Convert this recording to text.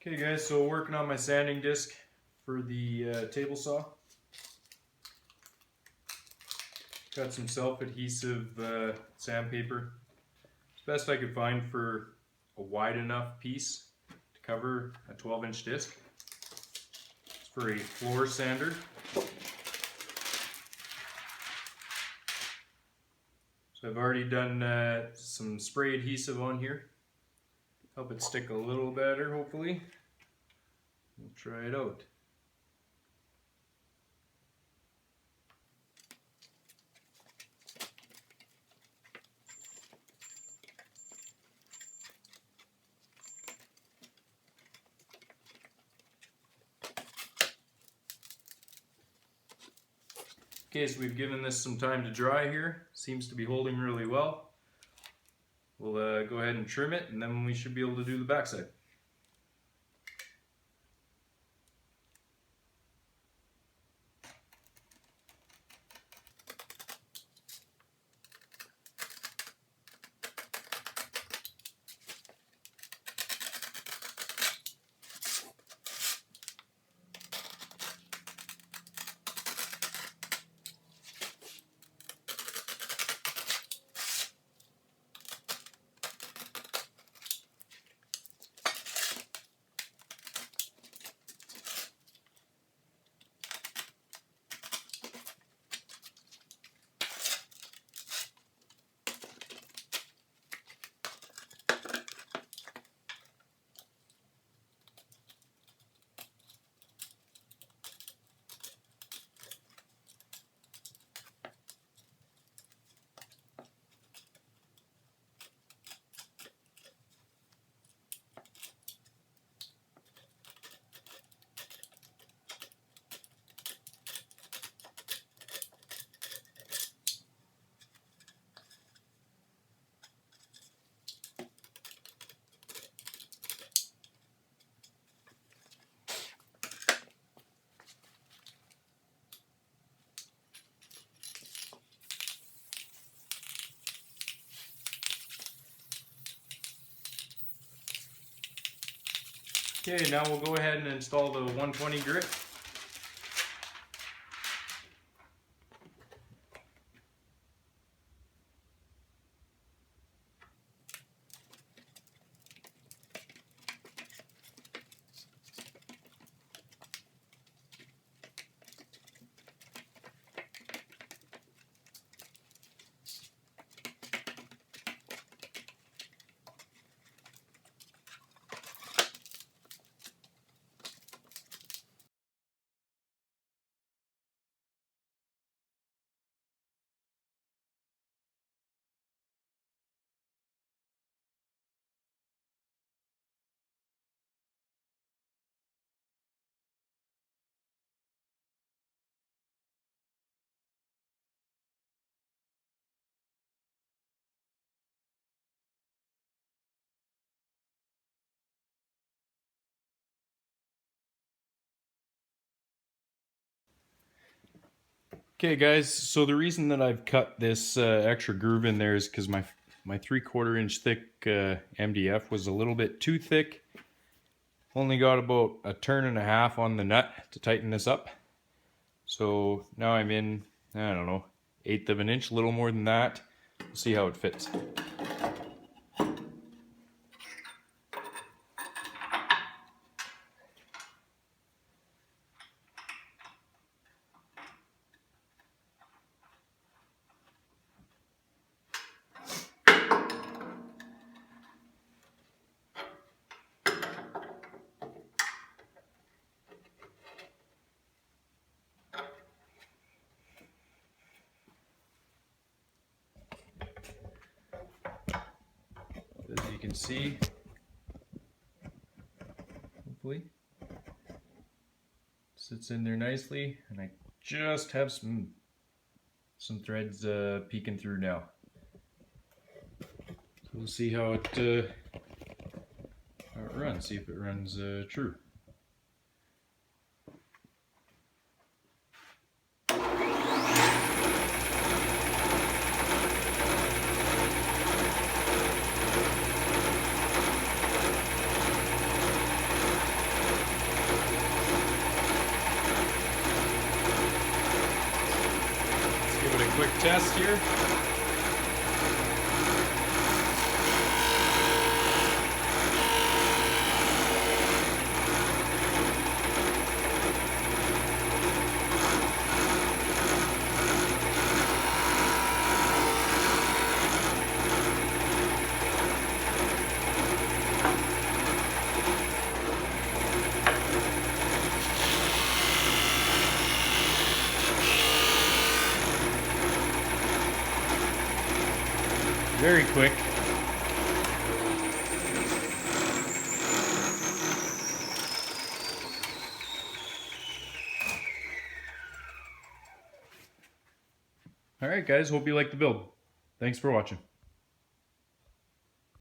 Okay guys, so working on my sanding disc for the table saw. Got some self-adhesive sandpaper. It's the best I could find for a wide enough piece to cover a 12-inch disc. It's for a floor sander. So I've already done some spray adhesive on here. Help it stick a little better, hopefully. We'll try it out. Okay, so we've given this some time to dry here. Seems to be holding really well. We'll go ahead and trim it, and then we should be able to do the backside. Okay, now we'll go ahead and install the 120 grit. Okay guys, so the reason that I've cut this extra groove in there is because my 3/4 inch thick MDF was a little bit too thick. Only got about a turn and a half on the nut to tighten this up. So now I'm in, I don't know, 1/8 of an inch, a little more than that. We'll see how it fits. As you can see, hopefully, sits in there nicely, and I just have some threads peeking through now. So we'll see how it runs. See if it runs true. here. Very quick. All right, guys, hope you like the build. Thanks for watching.